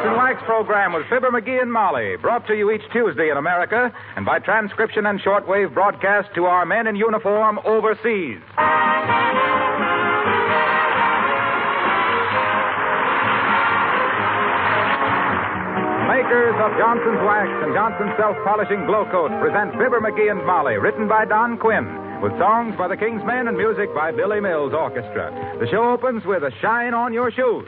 and Wax program with Fibber McGee and Molly, brought to you each Tuesday in America and by transcription and shortwave broadcast to our men in uniform overseas. Makers of Johnson's Wax and Johnson's Self-Polishing Glow Coat present Fibber McGee and Molly, written by Don Quinn, with songs by the King's Men and music by Billy Mills Orchestra. The show opens with a shine on your shoes.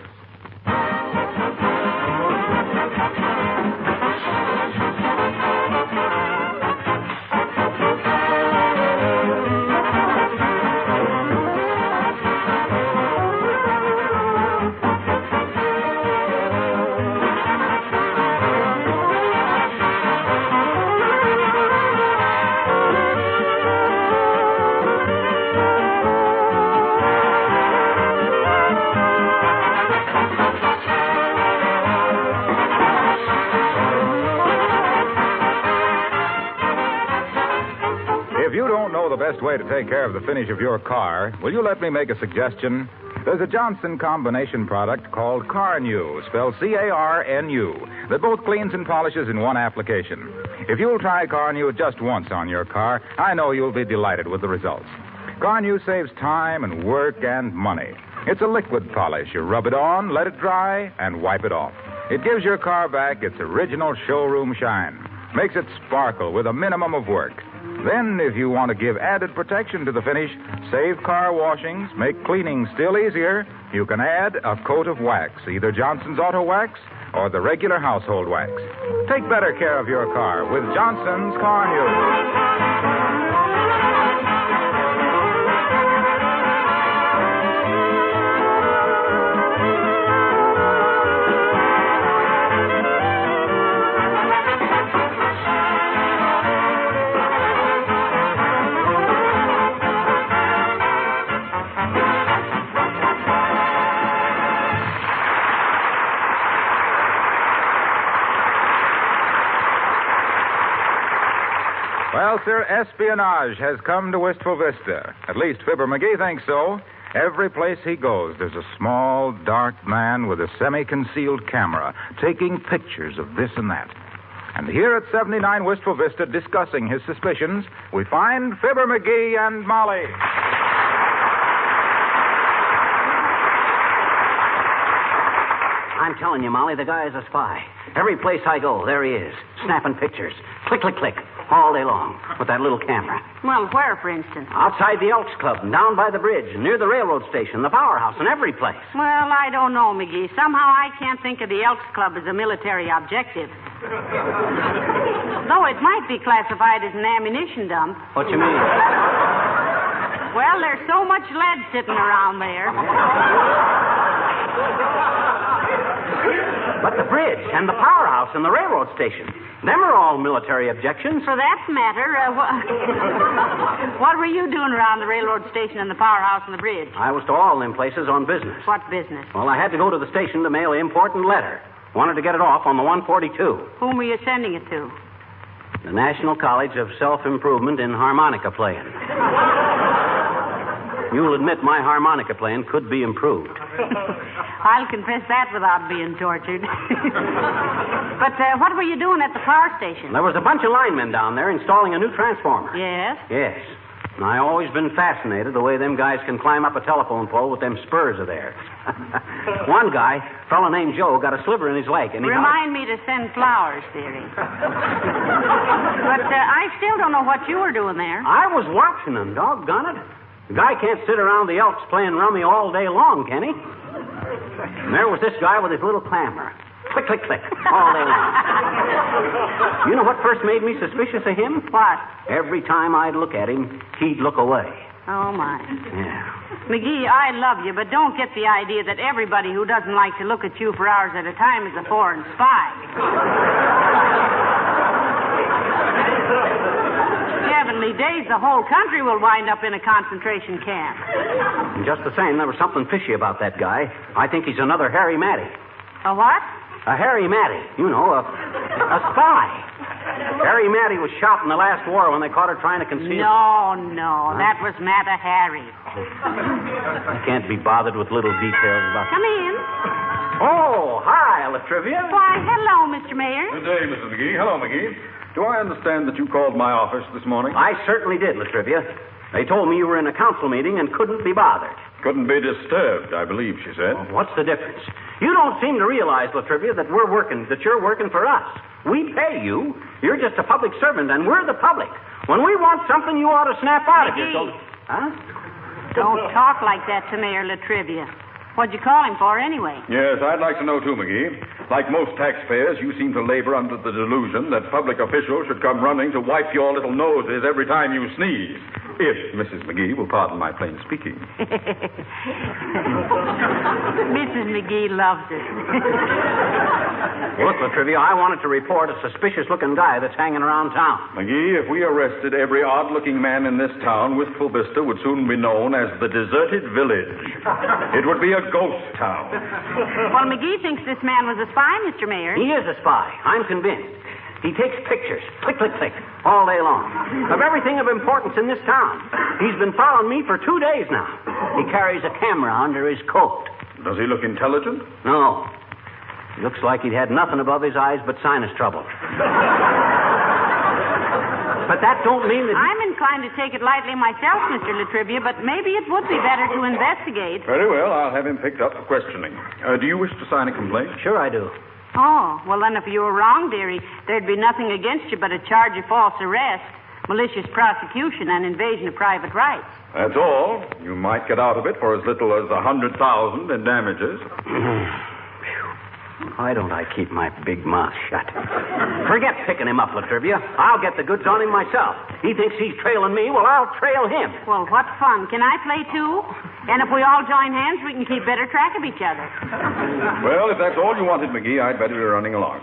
If you don't know the best way to take care of the finish of your car, will you let me make a suggestion? There's a Johnson combination product called Carnu, spelled C-A-R-N-U, that both cleans and polishes in one application. If you'll try Carnu just once on your car, I know you'll be delighted with the results. Carnu saves time and work and money. It's a liquid polish. You rub it on, let it dry, and wipe it off. It gives your car back its original showroom shine. Makes it sparkle with a minimum of work. Then, if you want to give added protection to the finish, save car washings, make cleaning still easier, you can add a coat of wax, either Johnson's Auto Wax or the regular household wax. Take better care of your car with Johnson's Carnu. Well, sir, espionage has come to Wistful Vista. At least Fibber McGee thinks so. Every place he goes, there's a small, dark man with a semi-concealed camera taking pictures of this and that. And here at 79 Wistful Vista, discussing his suspicions, we find Fibber McGee and Molly. I'm telling you, Molly, the guy is a spy. Every place I go, there he is, snapping pictures. Click, click, click, all day long, with that little camera. Well, where, for instance? Outside the Elks Club, and down by the bridge, and near the railroad station, the powerhouse, and every place. Well, I don't know, McGee. Somehow I can't think of the Elks Club as a military objective. Though it might be classified as an ammunition dump. What you mean? Well, there's so much lead sitting around there. But the bridge, and the powerhouse, and the railroad station, them are all military objections. For that matter, what were you doing around the railroad station and the powerhouse and the bridge? I was to all them places on business. What business? Well, I had to go to the station to mail an important letter. Wanted to get it off on the 142. Whom were you sending it to? The National College of Self-Improvement in Harmonica Playing. You'll admit my harmonica playing could be improved. I'll confess that without being tortured. But what were you doing at the power station? There was a bunch of linemen down there installing a new transformer. Yes? Yes. And I always been fascinated the way them guys can climb up a telephone pole with them spurs of theirs. One guy, a fellow named Joe, got a sliver in his leg. And he Remind me to send flowers, dearie. But I still don't know what you were doing there. I was watching them, doggone it. The guy can't sit around the Elks playing rummy all day long, can he? And there was this guy with his little clamor. Click, click, click, all day long. You know what first made me suspicious of him? What? Every time I'd look at him, he'd look away. Oh, my. Yeah. McGee, I love you, but don't get the idea that everybody who doesn't like to look at you for hours at a time is a foreign spy. Heavenly days, the whole country will wind up in a concentration camp. And just the same, there was something fishy about that guy. I think he's another Harry Matty. A what? A Harry Matty. You know, a spy. Harry Matty was shot in the last war when they caught her trying to conceal... No. That was Mata Harry. I can't be bothered with little details about... Come in. Oh, hi, Latrivia. Why, hello, Mr. Mayor. Good day, Mrs. McGee. Hello, McGee. Do I understand that you called my office this morning? I certainly did, Latrivia. They told me you were in a council meeting and couldn't be bothered. Couldn't be disturbed, I believe she said. Well, what's the difference? You don't seem to realize, Latrivia, that you're working for us. We pay you. You're just a public servant, and we're the public. When we want something, you ought to snap out of it. Huh? Don't talk like that to Mayor Latrivia. What'd you call him for, anyway? Yes, I'd like to know, too, McGee. Like most taxpayers, you seem to labor under the delusion that public officials should come running to wipe your little noses every time you sneeze. If Mrs. McGee will pardon my plain speaking. Mrs. McGee loves it. Look, Latrivia, I wanted to report a suspicious-looking guy that's hanging around town. McGee, if we arrested every odd-looking man in this town, Wistful Vista would soon be known as the deserted village. It would be a ghost town. Well, McGee thinks this man was a spy, Mr. Mayor. He is a spy. I'm convinced. He takes pictures, click, click, click, all day long, of everything of importance in this town. He's been following me for 2 days now. He carries a camera under his coat. Does he look intelligent? No. He looks like he'd had nothing above his eyes but sinus trouble. But that don't mean that... I'm inclined to take it lightly myself, Mr. Latrivia, but maybe it would be better to investigate. Very well. I'll have him picked up for questioning. Do you wish to sign a complaint? Sure I do. Oh, well, then if you were wrong, dearie, there'd be nothing against you but a charge of false arrest, malicious prosecution, and invasion of private rights. That's all. You might get out of it for as little as $100,000 in damages. Why don't I keep my big mouth shut? Forget picking him up, Latrivia. I'll get the goods on him myself. He thinks he's trailing me. Well, I'll trail him. Well, what fun. Can I play, too? And if we all join hands, we can keep better track of each other. Well, if that's all you wanted, McGee, I'd better be running along.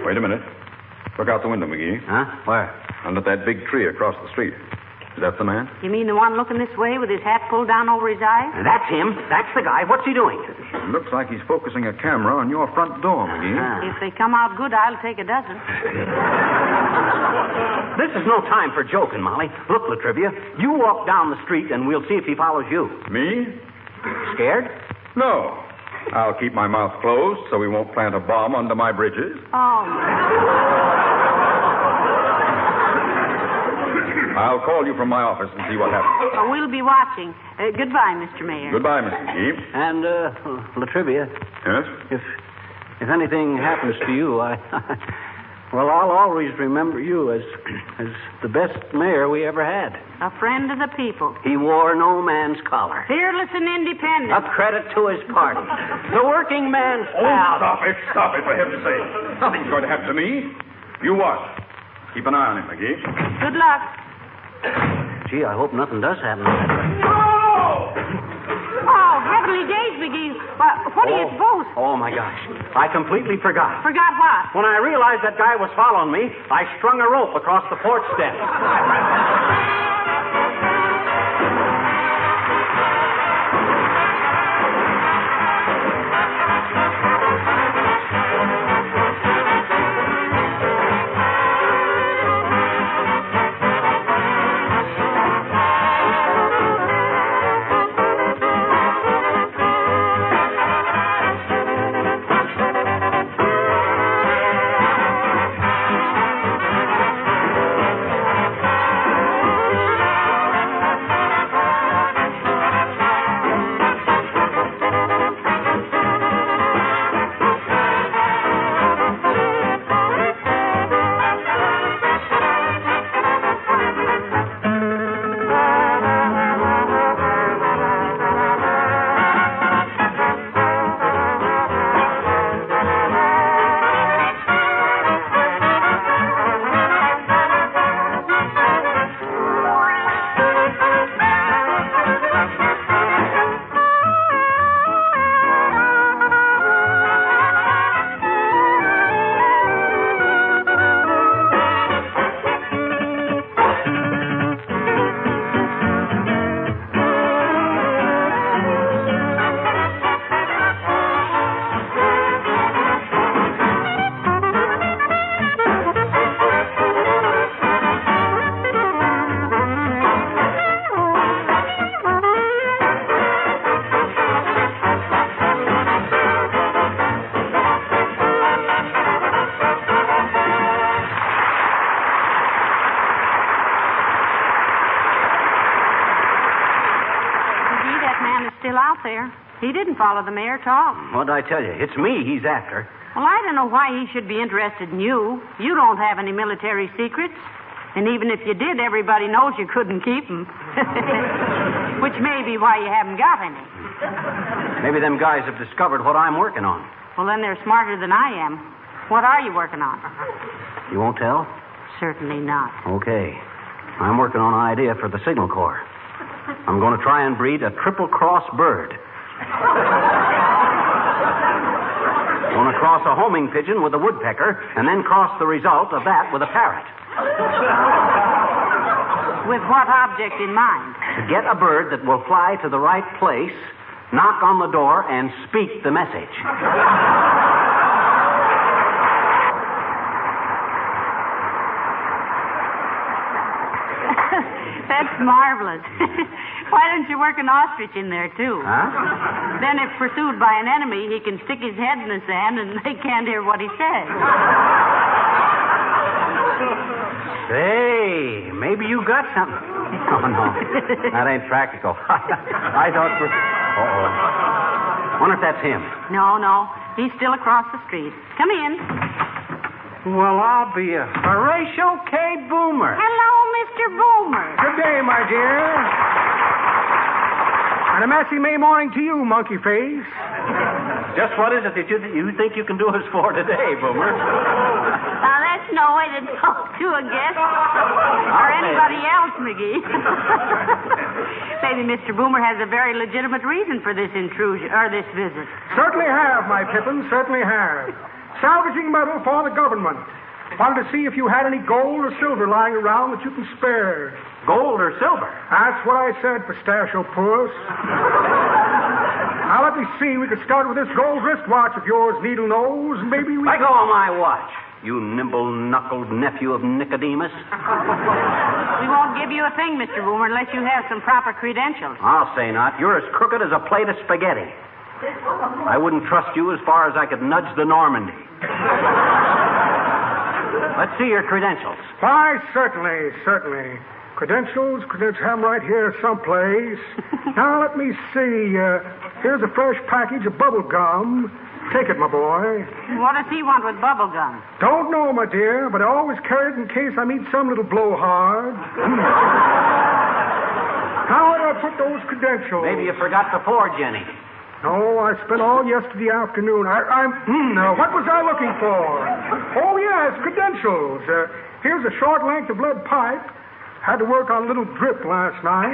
Wait a minute. Look out the window, McGee. Huh? Where? Under that big tree across the street. Is that the man? You mean the one looking this way with his hat pulled down over his eyes? That's him. That's the guy. What's he doing? Looks like he's focusing a camera on your front door, McGee. If they come out good, I'll take a dozen. This is no time for joking, Molly. Look, Latrivia, you walk down the street and we'll see if he follows you. Me? Scared? No. I'll keep my mouth closed so he won't plant a bomb under my bridges. Oh, I'll call you from my office and see what happens. we'll be watching. Goodbye, Mr. Mayor. Goodbye, Mr. McGee. And, Latrivia, Yes? if anything happens to you, well, I'll always remember you as the best mayor we ever had. A friend of the people. He wore no man's collar. Fearless and independent. A credit to his party. The working man's pal. Stop it, for heaven's sake. Nothing's going to happen to me. You watch. Keep an eye on him, McGee. Good luck. Gee, I hope nothing does happen. Oh, heavenly days, McGee. What do you suppose? Oh, my gosh. I completely forgot. Forgot what? When I realized that guy was following me, I strung a rope across the porch step. He didn't follow the mayor at all. What'd I tell you? It's me he's after. Well, I don't know why he should be interested in you. You don't have any military secrets. And even if you did, everybody knows you couldn't keep them. Which may be why you haven't got any. Maybe them guys have discovered what I'm working on. Well, then they're smarter than I am. What are you working on? You won't tell? Certainly not. Okay. I'm working on an idea for the Signal Corps. I'm going to try and breed a triple-cross bird. I'm going to cross a homing pigeon with a woodpecker and then cross the result of that with a parrot. With what object in mind? To get a bird that will fly to the right place, knock on the door, and speak the message. That's marvelous. Why don't you work an ostrich in there, too? Huh? Then if pursued by an enemy, he can stick his head in the sand and they can't hear what he says. Say, maybe you got something. Oh, no. That ain't practical. I thought for... Uh-oh. Wonder if that's him. No. He's still across the street. Come in. Well, I'll be a Horatio K. Boomer. Hello, Mr. Boomer. Good day, my dear. And a messy May morning to you, monkey face. Just what is it that you think you can do us for today, Boomer? Now, that's no way to talk to a guest. Or anybody else, McGee. Maybe Mr. Boomer has a very legitimate reason for this intrusion, or this visit. Certainly have, my Pippin, certainly have. Salvaging metal for the government. Wanted to see if you had any gold or silver lying around that you can spare. Gold or silver? That's what I said, pistachio puss. Now, let me see. We could start with this gold wristwatch of yours, needle nose, and maybe we... Let go of my watch, you nimble-knuckled nephew of Nicodemus. We won't give you a thing, Mr. Boomer, unless you have some proper credentials. I'll say not. You're as crooked as a plate of spaghetti. I wouldn't trust you as far as I could nudge the Normandy. Let's see your credentials. Why, certainly. Credentials, have them right here someplace. Now, let me see. Here's a fresh package of bubble gum. Take it, my boy. What does he want with bubble gum? Don't know, my dear, but I always carry it in case I meet some little blowhard. How would I put those credentials? Maybe you forgot to forge any. No, I spent all yesterday afternoon. What was I looking for? Oh, yes, credentials. Here's a short length of lead pipe. Had to work on a little drip last night.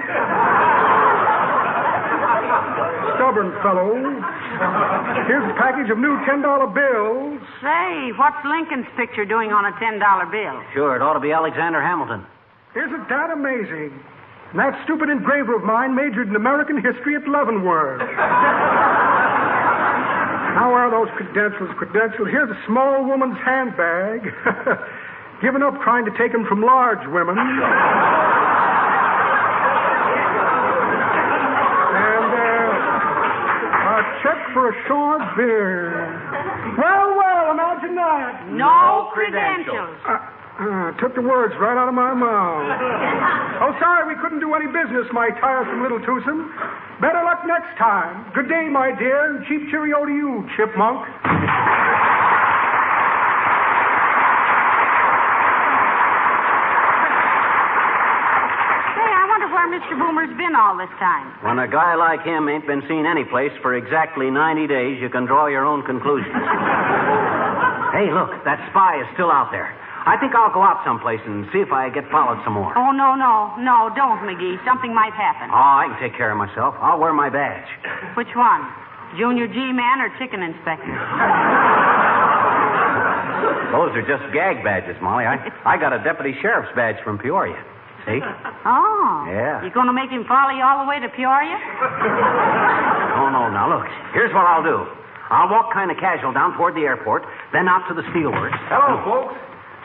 Stubborn fellow. Here's a package of new $10 bills. Say, what's Lincoln's picture doing on a $10 bill? Sure, it ought to be Alexander Hamilton. Isn't that amazing? And that stupid engraver of mine majored in American history at Leavenworth. How are those credentials? Here's a small woman's handbag. Given up trying to take them from large women. And a check for a short beer. Well, imagine that. No credentials. Took the words right out of my mouth. Oh, sorry we couldn't do any business, my tiresome little twosome. Better luck next time. Good day, my dear, and cheap cheerio to you, chipmunk. Say, I wonder where Mr. Boomer's been all this time. When a guy like him ain't been seen any place for exactly 90 days, you can draw your own conclusions. Hey, look, that spy is still out there. I think I'll go out someplace and see if I get followed some more. Oh, no, don't, McGee. Something might happen. Oh, I can take care of myself. I'll wear my badge. Which one? Junior G-Man or chicken inspector? Those are just gag badges, Molly. I got a deputy sheriff's badge from Peoria. See? Oh. Yeah. You going to make him follow you all the way to Peoria? Oh, no. Now, look. Here's what I'll do. I'll walk kind of casual down toward the airport, then out to the steelworks. Hello, folks.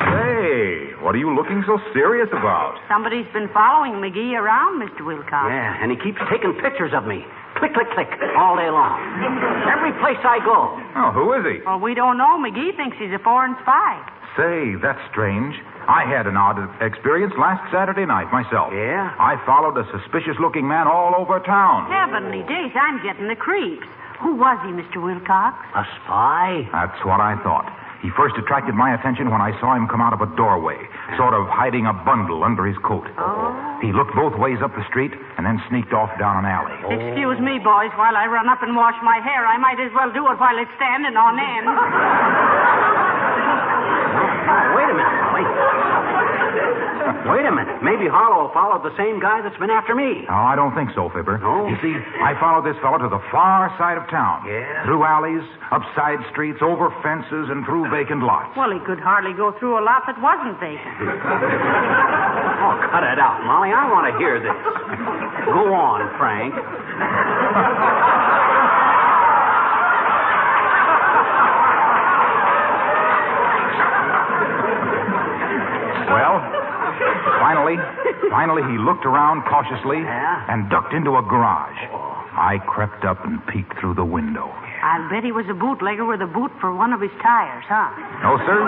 Say, what are you looking so serious about? Somebody's been following McGee around, Mr. Wilcox. Yeah, and he keeps taking pictures of me. Click, click, click, all day long. Every place I go. Oh, who is he? Well, we don't know. McGee thinks he's a foreign spy. Say, that's strange. I had an odd experience last Saturday night myself. Yeah? I followed a suspicious-looking man all over town. Heavenly days, I'm getting the creeps. Who was he, Mr. Wilcox? A spy? That's what I thought. He first attracted my attention when I saw him come out of a doorway, sort of hiding a bundle under his coat. Oh. He looked both ways up the street and then sneaked off down an alley. Excuse me, boys, while I run up and wash my hair. I might as well do it while it's standing on end. Wait a minute, Molly. Wait a minute. Maybe Harlow followed the same guy that's been after me. Oh, I don't think so, Fibber. No? You see, I followed this fellow to the far side of town. Yeah? Through alleys, up side streets, over fences, and through vacant lots. Well, he could hardly go through a lot that wasn't vacant. Oh, cut it out, Molly. I want to hear this. Go on, Frank. Well, finally he looked around cautiously and ducked into a garage. I crept up and peeked through the window. I'll bet he was a bootlegger with a boot for one of his tires, huh? No, sir.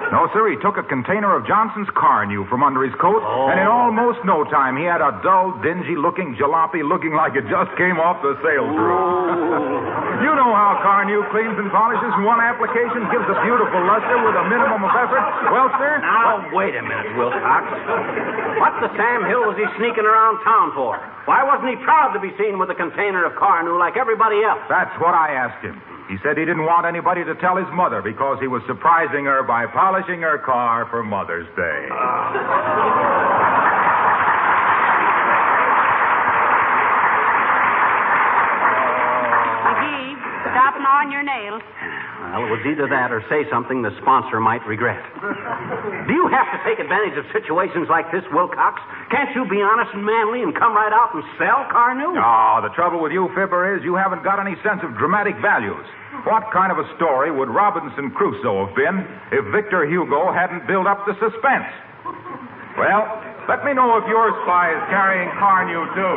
No, sir. He took a container of Johnson's car new from under his coat, and in almost no time he had a dull, dingy-looking jalopy looking like it just came off the sales room. You know how car new cleans and polishes in one application, gives a beautiful luster with a minimum of effort. Well, sir? Now, wait a minute, Wilcox. What the Sam Hill was he sneaking around town for? Why wasn't he proud to be seen with a container of car new like everybody else? That's what I asked him. He said he didn't want anybody to tell his mother because he was surprising her by polishing her car for Mother's Day. McGee, stop gnawing your nails. Well, it was either that or say something the sponsor might regret. Do you have to take advantage of situations like this, Wilcox? Can't you be honest and manly and come right out and sell car new? Oh, the trouble with you, Fibber, is you haven't got any sense of dramatic values. What kind of a story would Robinson Crusoe have been if Victor Hugo hadn't built up the suspense? Well, let me know if your spy is carrying car new, too.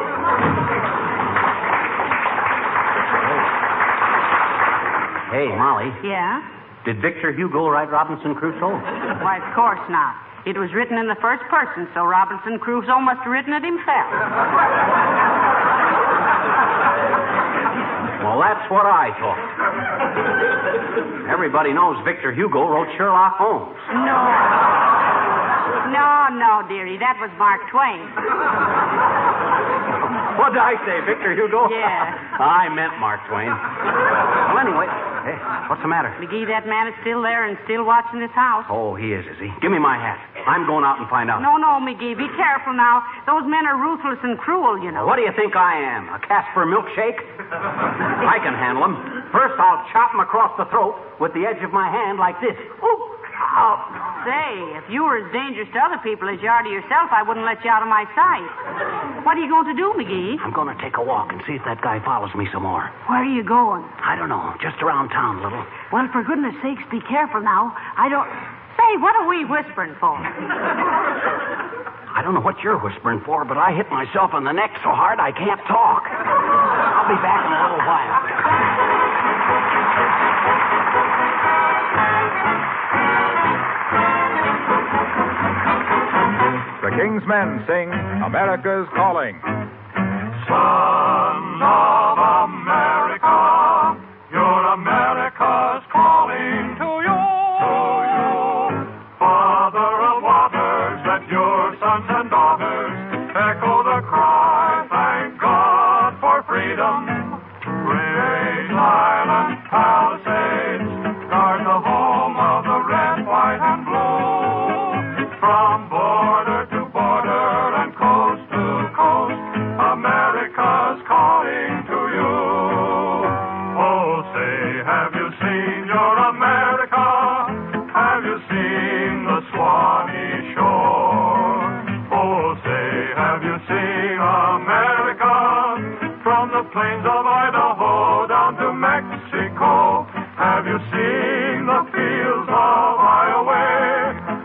Hey, Molly. Yeah? Did Victor Hugo write Robinson Crusoe? Why, of course not. It was written in the first person, so Robinson Crusoe must have written it himself. Well, that's what I thought. Everybody knows Victor Hugo wrote Sherlock Holmes. No, dearie. That was Mark Twain. What did I say, Victor Hugo? Yeah. I meant Mark Twain. Well, anyway, hey, what's the matter? McGee, that man is still there and still watching this house. Oh, he is he? Give me my hat. I'm going out and find out. No, McGee, be careful now. Those men are ruthless and cruel, you know. What do you think I am, a Casper milkshake? I can handle them. First, I'll chop him across the throat with the edge of my hand like this. Ooh. Oh, say, if you were as dangerous to other people as you are to yourself, I wouldn't let you out of my sight. What are you going to do, McGee? I'm going to take a walk and see if that guy follows me some more. Where are you going? I don't know. Just around town a little. Well, for goodness sakes, be careful now. I don't... Say, what are we whispering for? I don't know what you're whispering for, but I hit myself in the neck so hard I can't talk. I'll be back in a little while. The King's Men sing America's Calling. Son of America, you're America's calling to you. Father of waters, let your sons and daughters echo the cry, thank God for freedom. Raise island palisades, guard the home of the red, white, and blue. From border to border and coast to coast, America's calling to you. Oh, say, have you seen your America? Have you seen the Swanee shore? Oh, say, have you seen America? From the plains of Idaho down to Mexico. Have you seen the fields of Iowa?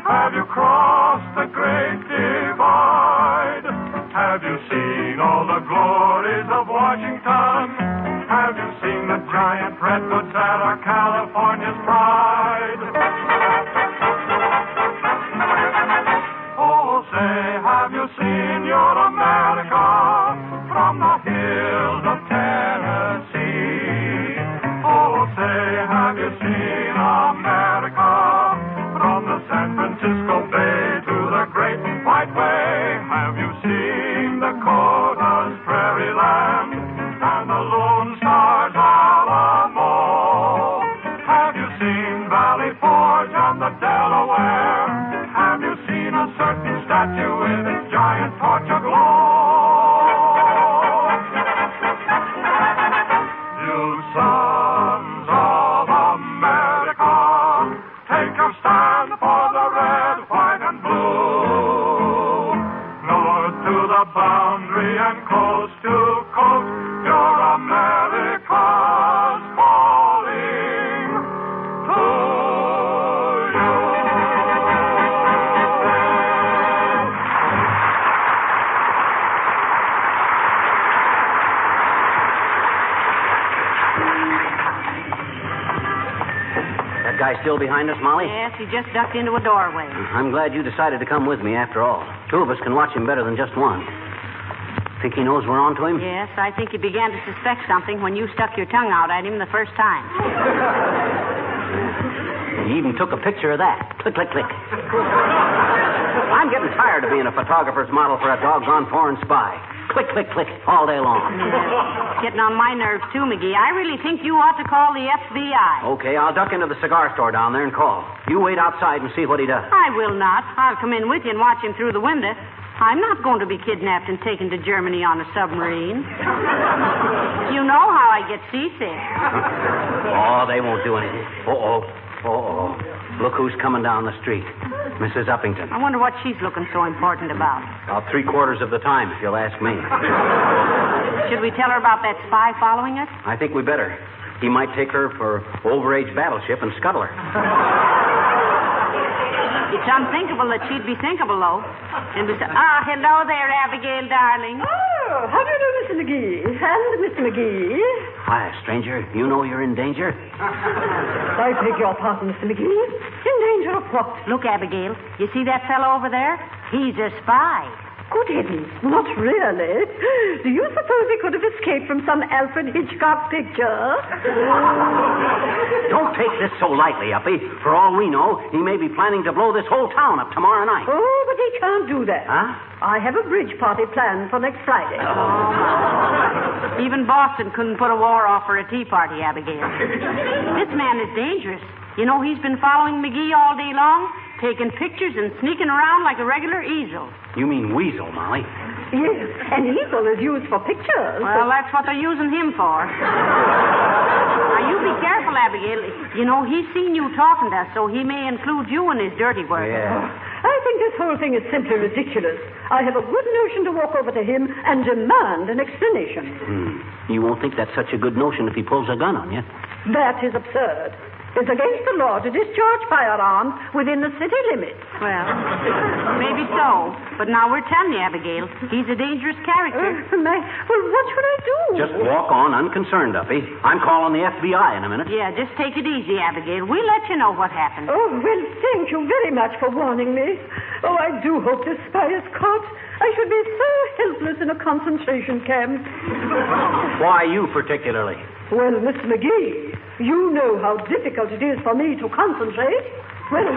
Have you crossed the great divide? Have you seen all the glories of Washington? you seen America? From the San Francisco Bay to the Great White Way. Have you seen Dakota's prairie land and the Lone Star's Alamo? Have you seen Valley Forge and the Delaware? Have you seen a certain statue with its giant torch aglow? You sons of America, take your stand for the red, white, and blue. North to the boundary and coast to coast, your America's calling to you. That guy still behind us, Molly? Yes, he just ducked into a doorway. I'm glad you decided to come with me after all. Two of us can watch him better than just one. Think he knows we're on to him? Yes, I think he began to suspect something when you stuck your tongue out at him the first time. He even took a picture of that. Click, click, click. I'm getting tired of being a photographer's model for a doggone foreign spy. Click, click, click, all day long. Getting on my nerves, too, McGee. I really think you ought to call the FBI. Okay, I'll duck into the cigar store down there and call. You wait outside and see what he does. I will not. I'll come in with you and watch him through the window. I'm not going to be kidnapped and taken to Germany on a submarine. You know how I get seasick. Oh, they won't do anything. Uh-oh. Uh-oh. Look who's coming down the street. Mrs. Uppington. I wonder what she's looking so important about. About 3/4 of the time, if you'll ask me. Should we tell her about that spy following us? I think we better. He might take her for overage battleship and scuttle her. It's unthinkable that she'd be thinkable, though. And hello there, Abigail, darling. Oh, how do you do, Mr. McGee? And Mr. McGee? Hi, stranger. You know you're in danger? I beg your pardon, Mr. McGee. In danger of what? Look, Abigail, you see that fellow over there? He's a spy. Good heavens, not really. Do you suppose he could have escaped from some Alfred Hitchcock picture? Don't take this so lightly, Uppy. For all we know, he may be planning to blow this whole town up tomorrow night. Oh, but he can't do that. Huh? I have a bridge party planned for next Friday. Even Boston couldn't put a war off for a tea party, Abigail. This man is dangerous. You know, he's been following McGee all day long, taking pictures and sneaking around like a regular easel. You mean weasel, Molly? Yes, an easel is used for pictures. Well, that's what they're using him for. Now, you be careful, Abigail. You know, he's seen you talking to us, so he may include you in his dirty work. Yeah. I think this whole thing is simply ridiculous. I have a good notion to walk over to him and demand an explanation. You won't think that's such a good notion if he pulls a gun on you. That is absurd. It's against the law to discharge firearms within the city limits. Well, maybe so. But now we're telling you, Abigail, he's a dangerous character. Well, what should I do? Just walk on unconcerned, Uppy. I'm calling the FBI in a minute. Yeah, just take it easy, Abigail. We'll let you know what happened. Oh, well, thank you very much for warning me. Oh, I do hope this spy is caught. I should be so helpless in a concentration camp. Why you particularly? Well, Miss McGee, you know how difficult it is for me to concentrate. Well,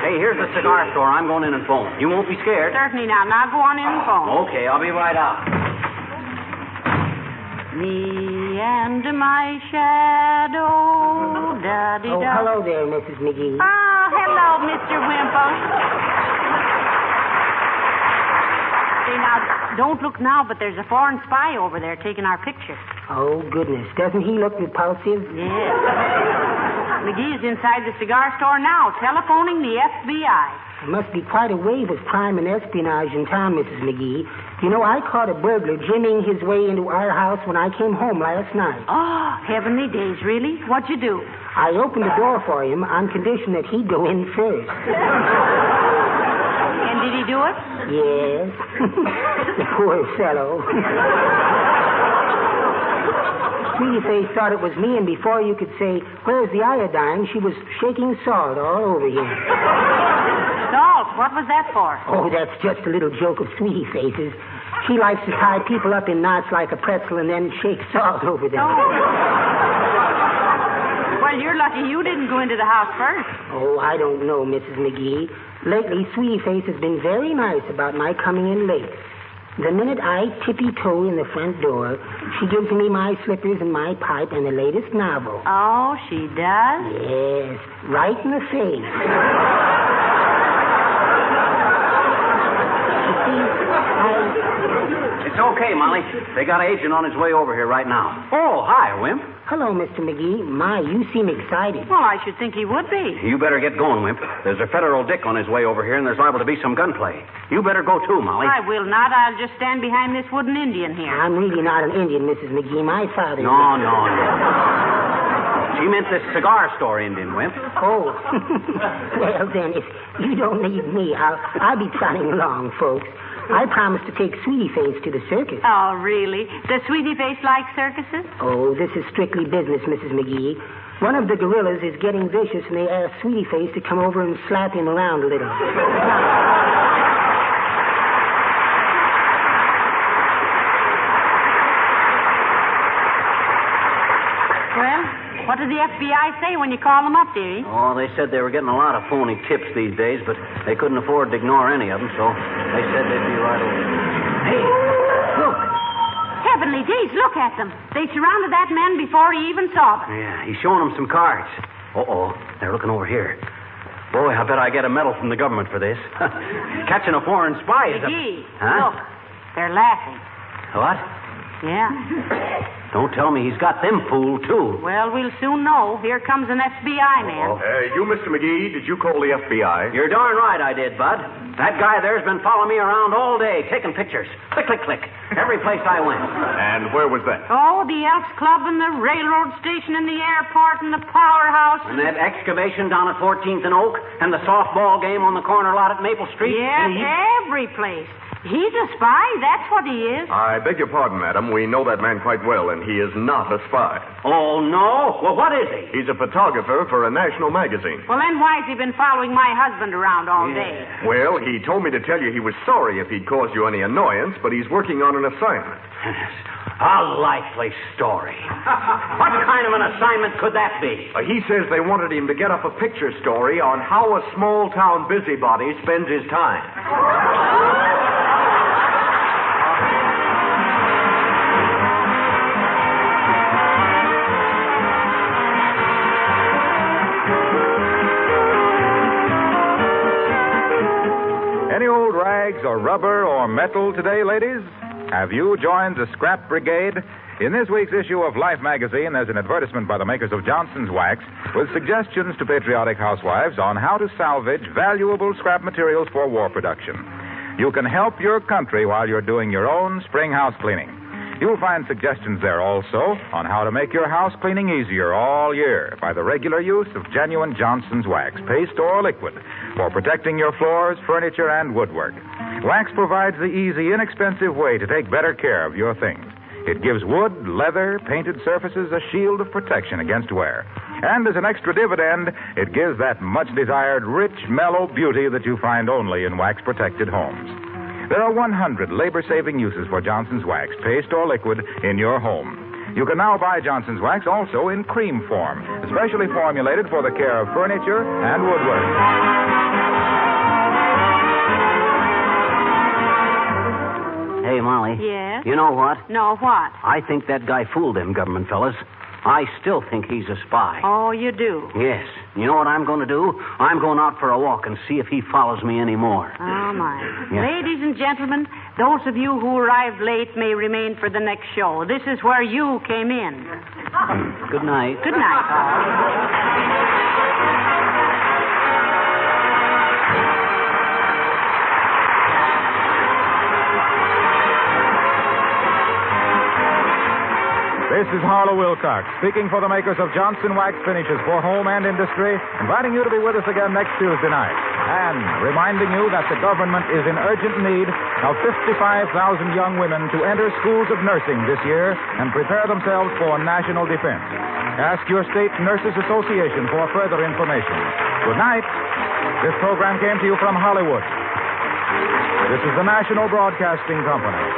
Hey, here's the cigar store. I'm going in and phone. You won't be scared? Certainly not. Now go on in and phone. Okay, I'll be right out. Me and my shadow, da-dee-da. Oh, hello there, Mrs. McGee. Oh, hello, Mr. Wimple. Say, now, don't look now, but there's a foreign spy over there taking our picture. Oh, goodness. Doesn't he look repulsive? Yes. McGee is inside the cigar store now, telephoning the FBI. There must be quite a wave of crime and espionage in town, Mrs. McGee. You know, I caught a burglar jimmying his way into our house when I came home last night. Oh, heavenly days, really? What'd you do? I opened the door for him on condition that he'd go in first. And did he do it? Yes. The poor fellow. Sweetie Face thought it was me, and before you could say, "Where's the iodine?" she was shaking salt all over him. Salt? What was that for? Oh, that's just a little joke of Sweetie Face's. She likes to tie people up in knots like a pretzel and then shake salt over them. Oh. Well, you're lucky you didn't go into the house first. Oh, I don't know, Mrs. McGee. Lately, Sweetie Face has been very nice about my coming in late. The minute I tippy-toe in the front door, she gives me my slippers and my pipe and the latest novel. Oh, she does? Yes, right in the face. You see, It's okay, Molly. They got an agent on his way over here right now. Oh, hi, Wimp. Hello, Mr. McGee. My, you seem excited. Well, I should think he would be. You better get going, Wimp. There's a federal dick on his way over here, and there's liable to be some gunplay. You better go, too, Molly. I will not. I'll just stand behind this wooden Indian here. I'm really not an Indian, Mrs. McGee. My father... No. She meant this cigar store Indian, Wimp. Oh. Well, then, if you don't need me, I'll be trotting along, folks. I promised to take Sweetie Face to the circus. Oh, really? Does Sweetie Face like circuses? Oh, this is strictly business, Mrs. McGee. One of the gorillas is getting vicious, and they asked Sweetie Face to come over and slap him around a little. Well, what did the FBI say when you called them up, dearie? Oh, they said they were getting a lot of phony tips these days, but they couldn't afford to ignore any of them, so they said they'd be right over. Hey, look. Heavenly days, look at them. They surrounded that man before he even saw them. Yeah, he's showing them some cards. Uh-oh, they're looking over here. Boy, I bet I get a medal from the government for this. Catching a foreign spy is McGee, Huh? look. They're laughing. What? Yeah. Don't tell me he's got them fooled, too. Well, we'll soon know. Here comes an FBI man. You, Mr. McGee, did you call the FBI? You're darn right I did, Bud. That guy there's been following me around all day, taking pictures. Click, click, click. Every place I went. And where was that? Oh, the Elks Club and the railroad station and the airport and the powerhouse. And that excavation down at 14th and Oak and the softball game on the corner lot at Maple Street. Yes, every place. He's a spy. That's what he is. I beg your pardon, madam. We know that man quite well, and he is not a spy. Oh, no? Well, what is he? He's a photographer for a national magazine. Well, then why has he been following my husband around all day? Well, he told me to tell you he was sorry if he'd caused you any annoyance, but he's working on an assignment. A likely story. What kind of an assignment could that be? He says they wanted him to get up a picture story on how a small-town busybody spends his time. Any old rags or rubber or metal today, ladies? Have you joined the scrap brigade? In this week's issue of Life magazine, there's an advertisement by the makers of Johnson's Wax with suggestions to patriotic housewives on how to salvage valuable scrap materials for war production. You can help your country while you're doing your own spring house cleaning. You'll find suggestions there also on how to make your house cleaning easier all year by the regular use of genuine Johnson's Wax, paste or liquid, for protecting your floors, furniture, and woodwork. Wax provides the easy, inexpensive way to take better care of your things. It gives wood, leather, painted surfaces a shield of protection against wear. And as an extra dividend, it gives that much-desired rich, mellow beauty that you find only in wax-protected homes. There are 100 labor-saving uses for Johnson's Wax, paste or liquid, in your home. You can now buy Johnson's Wax also in cream form, especially formulated for the care of furniture and woodwork. Hey, Molly. Yes? You know what? No, what? I think that guy fooled them government fellas. I still think he's a spy. Oh, you do? Yes. You know what I'm going to do? I'm going out for a walk and see if he follows me anymore. Oh, my. Yeah. Ladies and gentlemen, those of you who arrived late may remain for the next show. This is where you came in. Good night. Good night, all. This is Harlow Wilcox, speaking for the makers of Johnson Wax Finishes for home and industry, inviting you to be with us again next Tuesday night. And reminding you that the government is in urgent need of 55,000 young women to enter schools of nursing this year and prepare themselves for national defense. Ask your state Nurses Association for further information. Good night. This program came to you from Hollywood. This is the National Broadcasting Company.